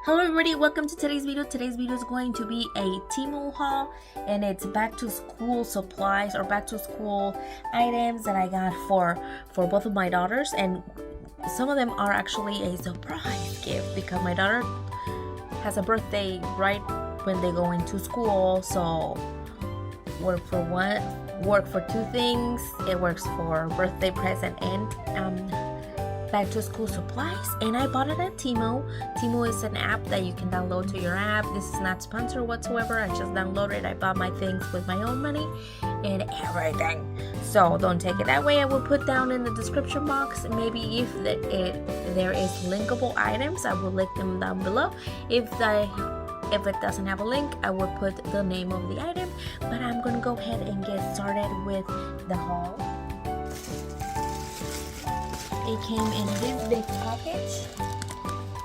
Hello everybody, welcome to today's video. Today's video is going to be a Temu haul, and it's back to school supplies or back to school items that I got for both of my daughters, and some of them are actually a surprise gift because my daughter has a birthday right when they go into school, so work for two things. It works for birthday present and back to school supplies, and I bought it at Temu. Temu is an app that you can download to your app. This is not sponsored whatsoever. I just downloaded. I bought my things with my own money and everything. So don't take it that way. I will put down in the description box. Maybe if there is linkable items, I will link them down below. If it doesn't have a link, I will put the name of the item. But I'm gonna go ahead and get started with the haul. It came in this big package.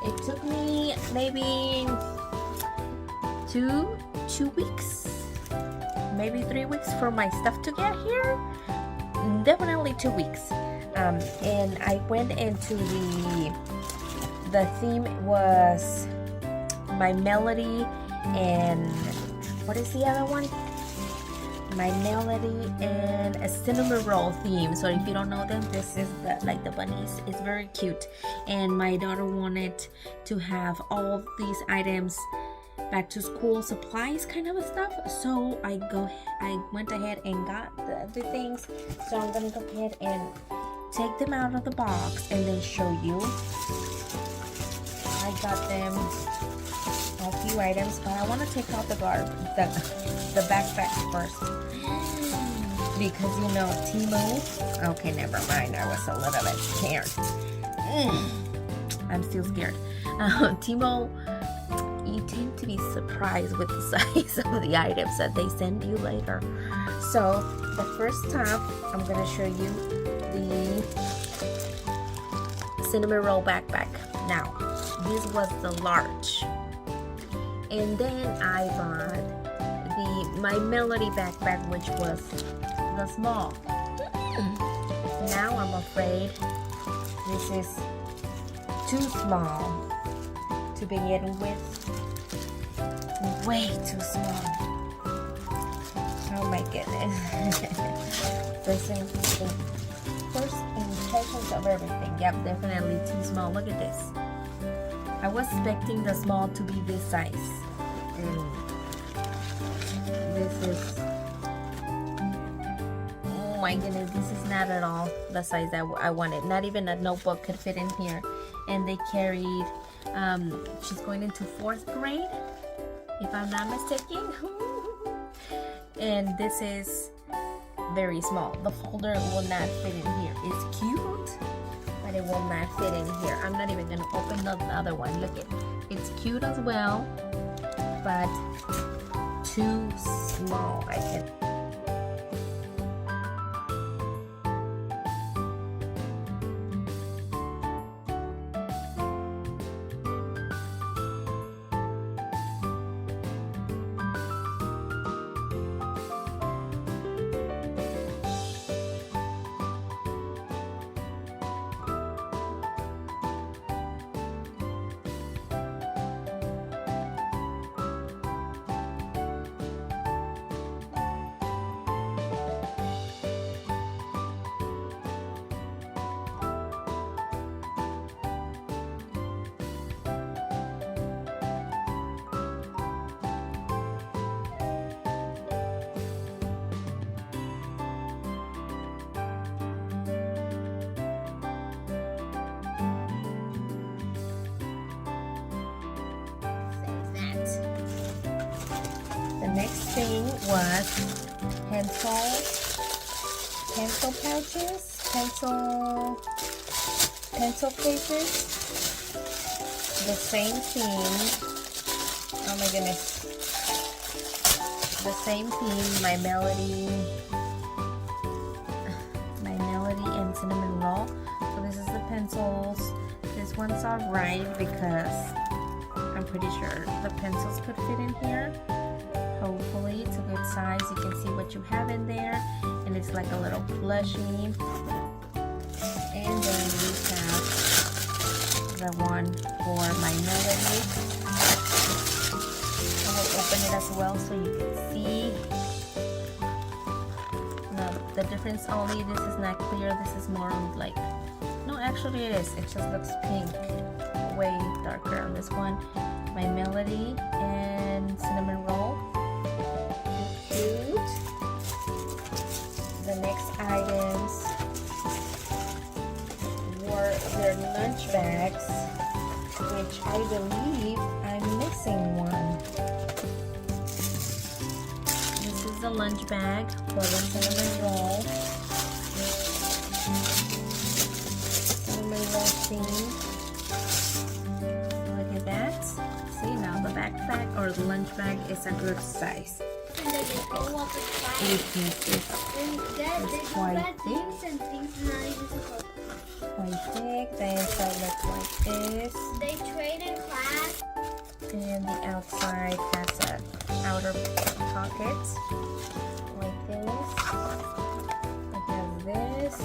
It took me maybe two weeks, maybe 3 weeks for my stuff to get here. Definitely 2 weeks. And I went into the theme was my melody and what is the other one? My melody and a cinnamon roll theme. So if you don't know them, this is like the bunnies. It's very cute, and my daughter wanted to have all these items back to school supplies kind of stuff, so I went ahead and got the things. So I'm gonna go ahead and take them out of the box and then show you. I got them a few items, but I want to take out the backpack first, because you know Temu. Okay, never mind. I was a little bit scared. I'm still scared. Temu, you tend to be surprised with the size of the items that they send you later. So the first time, I'm gonna show you the cinnamon roll backpack. Now, this was the large. And then I bought my melody backpack, which was the small. Now I'm afraid this is too small to begin with. Way too small. Oh my goodness. First impressions of everything. Yep, definitely too small. Look at this. I was expecting the small to be this size. This is, oh my goodness, this is not at all the size that I wanted. Not even a notebook could fit in here. And they carried, she's going into 4th grade, if I'm not mistaken. And this is very small. The folder will not fit in here. It's cute, but it will not fit in here. I'm not even gonna open the other one. Look, it's cute as well, but too small. I can. The next thing was pencil pouches, pencil cases. The same theme. Oh my goodness. The same theme. My melody and cinnamon roll. So this is the pencils. This one's alright because I'm pretty sure the pencils could fit in here. Hopefully it's a good size. You can see what you have in there, and it's like a little plushie. And then we have the one for my melody. will open it as well so you can see. Now the difference only, this is not clear, this is more like, no, actually it is, it just looks pink, way darker on this one. My Melody and cinnamon roll, cute. The next items were their lunch bags, which I believe I'm missing one. This is the lunch bag for the cinnamon roll. Cinnamon roll theme. Look at that. See, now the backpack or the lunch bag is a good size. And then they all want to try. It's quite thick. Quite thick. The inside looks like this. They trade in class. And the outside has an outer pocket like this. It has this.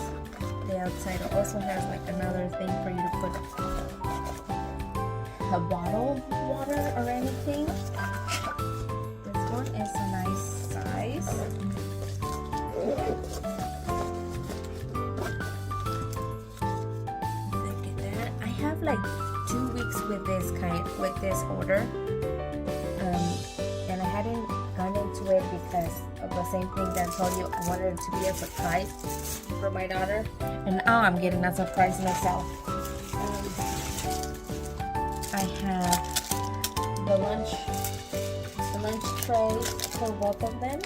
The outside also has like another thing for you to put a bottle of water or anything. This one is a nice size. Look at that. I have like 2 weeks with this order, and I hadn't gone into it because of the same thing that I told you. I wanted it to be a surprise for my daughter, and now I'm getting a surprise myself. I have the lunch tray for both of them.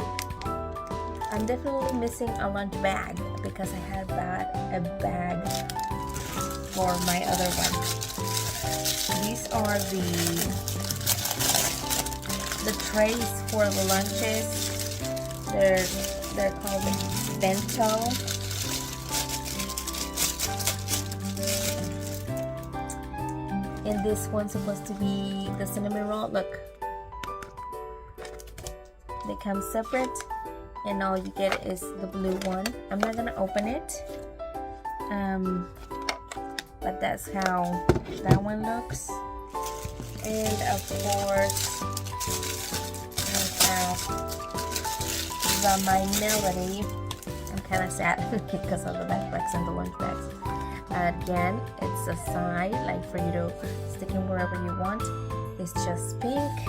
I'm definitely missing a lunch bag because I had a bag for my other one. These are the trays for the lunches. They're called bento. And this one's supposed to be the cinnamon roll. Look, they come separate, and all you get is the blue one. I'm not gonna open it, but that's how that one looks. And of course, I have the My Melody. I'm kind of sad because of the backpacks and the lunch bags. Again, it's a side, like for you to stick in wherever you want. It's just pink,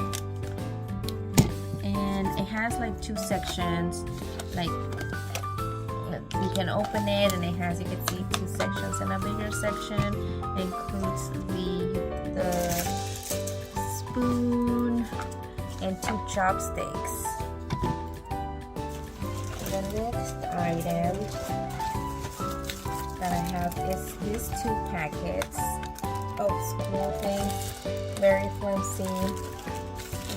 and it has like 2 sections. Like you can open it, and it has, you can see 2 sections, and a bigger section includes the spoon and 2 chopsticks. The next item that I have is these 2 packets of school things. Very flimsy,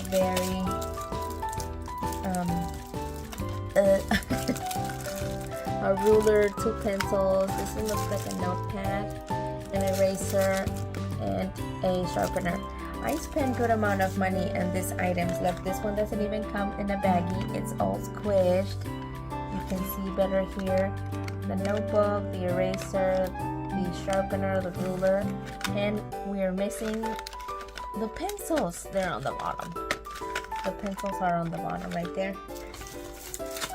very a ruler, 2 pencils. This one looks like a notepad, an eraser, and a sharpener. I spent good amount of money on these items. Look, this one doesn't even come in a baggie. It's all squished. You can see better here. The notebook, the eraser, the sharpener, the ruler, and we are missing the pencils. They're on the bottom. The pencils are on the bottom right there.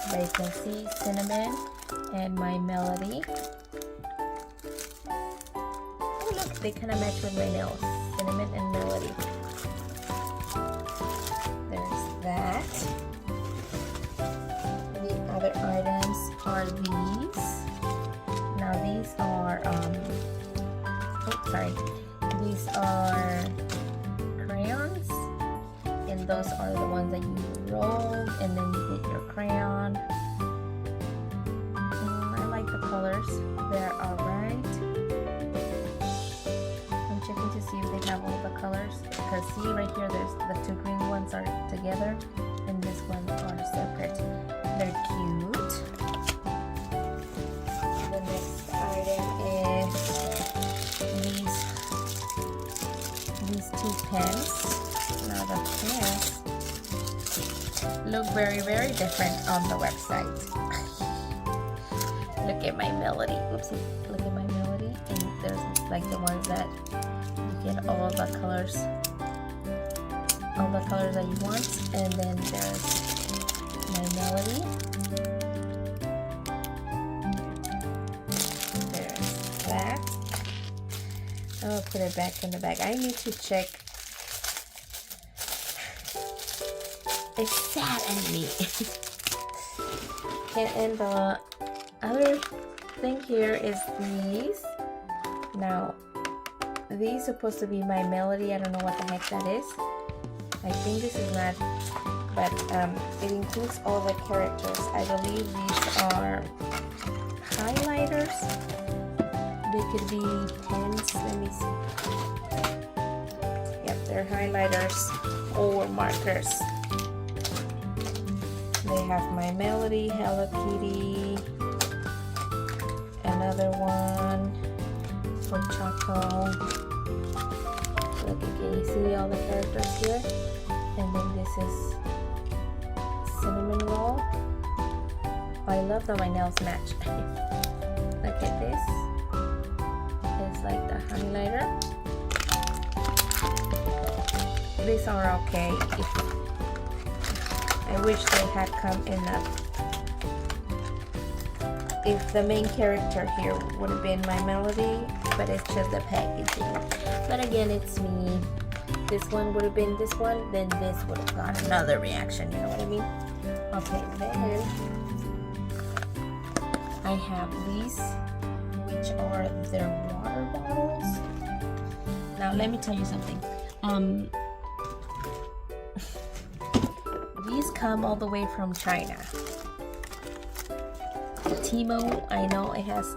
But you can see cinnamon and My Melody. Oh look, they kind of match with my nails. Cinnamon and Melody. There's that. The other items are these. Now these are these are crayons, and those are the ones that you roll, and then you get your crayon. I like the colors, they're alright. I'm checking to see if they have all the colors, because see right here, there's the 2 green ones are together, and this one are separate. They're cute. The next item is these 2 pens. Now the pens look very, very different on the website. Look at My Melody. Oopsie. Look at My Melody. And there's like the ones that you get all the colors. all the colors that you want. And then there's my melody. There's that. I'll put it back in the bag. I need to check. It's sad at me. And the other thing here is these. Now, these supposed to be my melody. I don't know what the heck that is. I think this is not, but it includes all the characters. I believe these are highlighters. They could be pens. Let me see. Yep, they're highlighters or markers. They have my melody, Hello Kitty, another one for Choco. Look, can you see all the characters here? And then this is cinnamon roll. I love that my nails match. Look at this. It's like the highlighter. These are okay. I wish they had come in if the main character here would have been my melody, but it's just the packaging. But again, it's me. This one would have been this one, then this would have got another reaction, you know what I mean? Okay, then I have these, which are their water bottles. Now let me tell you something. These come all the way from China. Temu, I know it has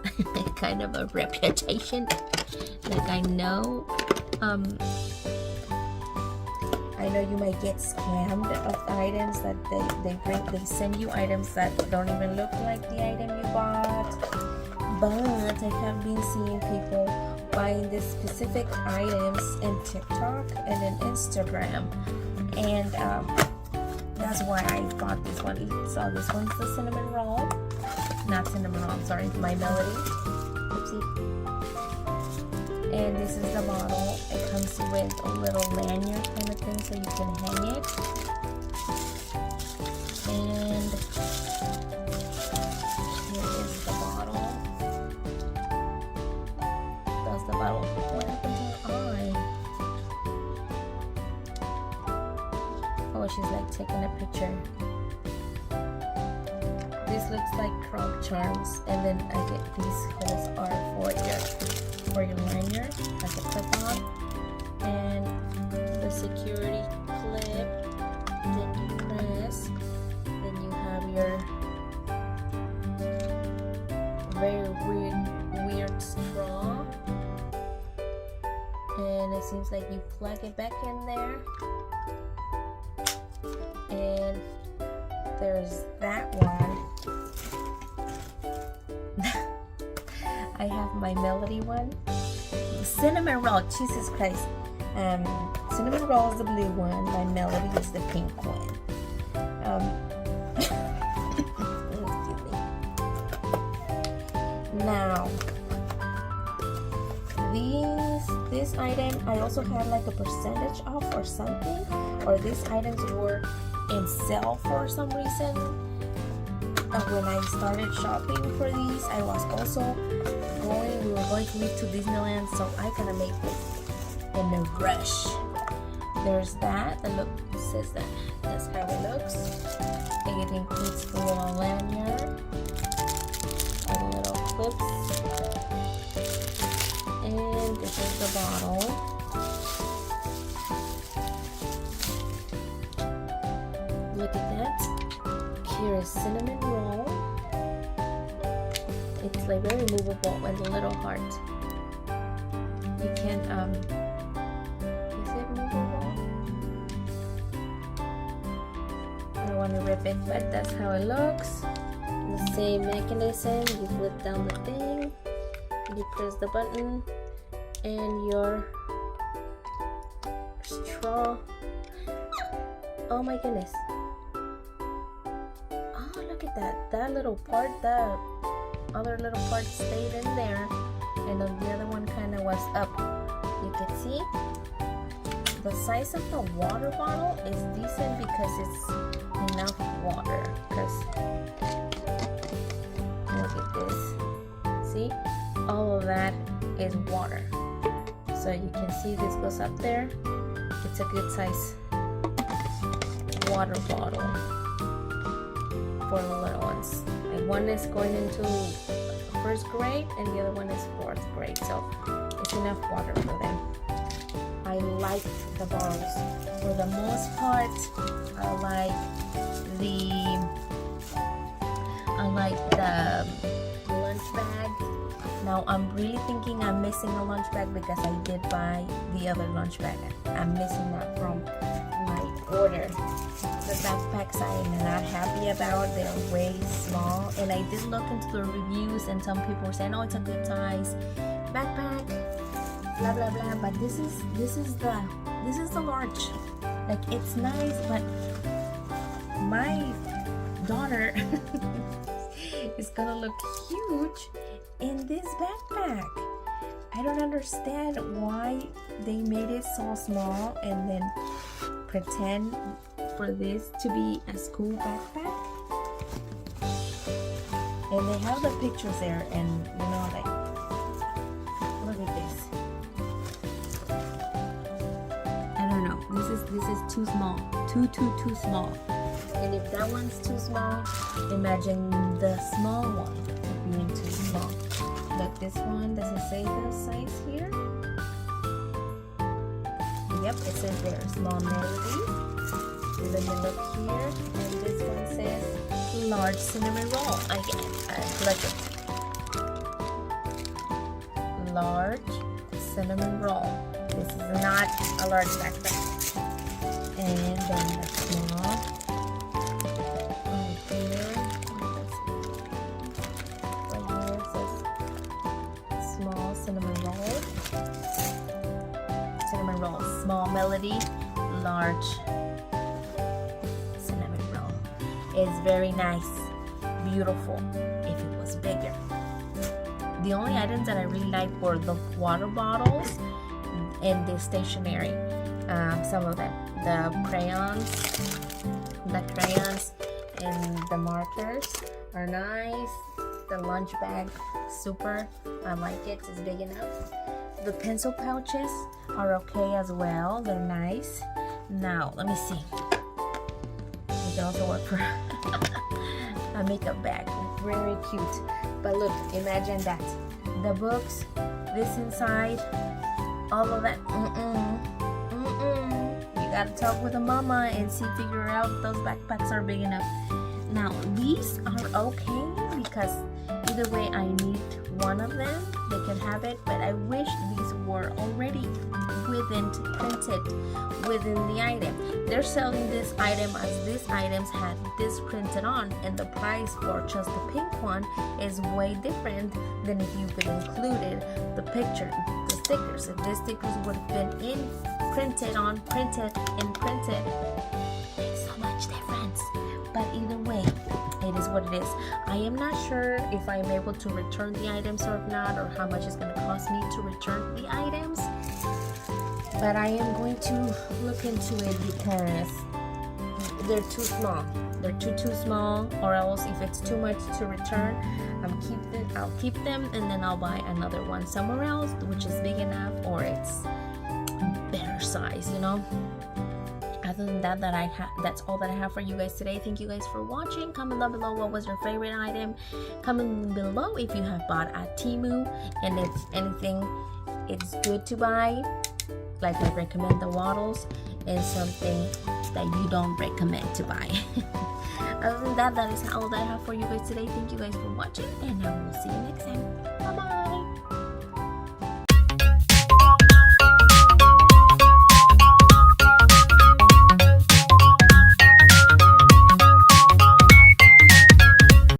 kind of a reputation. Like I know you might get scammed of items that they send you items that don't even look like the item you bought. But I have been seeing people buying these specific items in TikTok and in Instagram, and that's why I bought this one. So this one's the cinnamon roll. Not cinnamon roll, I'm sorry, my melody. Oopsie. And this is the bottle. It comes with a little lanyard kind of thing so you can hang it. And here is the bottle. That's the bottle. What happened to her eye? Oh, she's like taking a picture. This looks like Croc Charms, and then I get these holes are for your lanyard as a clip-on, and the security clip. Then you press. Then you have your very weird straw, and it seems like you plug it back in there, and there's that one. I have my melody one. Cinnamon roll, Jesus Christ. Cinnamon roll is the blue one. My melody is the pink one. Excuse me. Now, this item, I also had like a percentage off or something, or these items were in sale for some reason. When I started shopping for these, I was also we were going to leave to Disneyland, so I gotta make this in a rush. There's that, says that, that's how it looks. It includes the little lanyard, and little clips, and this is the bottle. Look at that. Here is cinnamon roll. It's like very movable and a little heart. You can is it movable? I don't want to rip it, but that's how it looks. The same mechanism. You flip down the thing, you press the button, and your straw. Oh my goodness. Look at that little part, the other little part stayed in there, and then the other one kind of was up. You can see the size of the water bottle is decent because it's enough water. Because look at this. See? All of that is water. So you can see this goes up there. It's a good size water bottle for the little ones. And one is going into first grade and the other one is fourth grade. So it's enough water for them. I like the bottles. For the most part, I like the lunch bag. Now I'm really thinking I'm missing a lunch bag because I did buy the other lunch bag. I'm missing that from my order. The backpacks I'm not happy about. They're way small, and I did look into the reviews, and some people were saying, "Oh, it's a good size backpack." Blah blah blah. But this is the large. Like, it's nice, but my daughter is gonna look huge in this backpack. I don't understand why they made it so small and then pretend for this to be a school backpack. And they have the pictures there, and you know, like, look at this. I don't know. This is too small. Too small. And if that one's too small, imagine the small one being too small. Look, this one, does it say the size here? Yep, it says there, small melody. And then you look here, and this one says large cinnamon roll. Again, look it. Large cinnamon roll. This is not a large backpack. And then the small. Small melody, large cinnamon roll. It's very nice, beautiful. If it was bigger. The only items that I really like were the water bottles and the stationery. Some of them, the crayons and the markers are nice. The lunch bag, super. I like it. It's big enough. The pencil pouches are okay as well. They're nice. Now, let me see. It can also work for a makeup bag. Very cute. But look, imagine that. The books, this inside, all of that. You gotta talk with a mama and figure out if those backpacks are big enough. Now, these are okay because either way I need one of them. They can have it, but I wish these were already printed within the item. They're selling this item as these items had this printed on, and the price for just the pink one is way different than if you could included the picture, the stickers. If these stickers would have been printed, makes so much difference. But either way, it is what it is. I am not sure if I am able to return the items or not, or how much it's going to cost me to return the items. But I am going to look into it because they're too small. They're too small, or else if it's too much to return, I'll keep them, and then I'll buy another one somewhere else, which is big enough, or it's better size, you know. Other than that, that's all that I have for you guys today. Thank you guys for watching. Comment down below what was your favorite item. Comment below if you have bought at Temu, and if anything it's good to buy. Like, I recommend the waddles, and something that you don't recommend to buy. Other than that, that is all that I have for you guys today. Thank you guys for watching, and I will see you next time. Bye bye.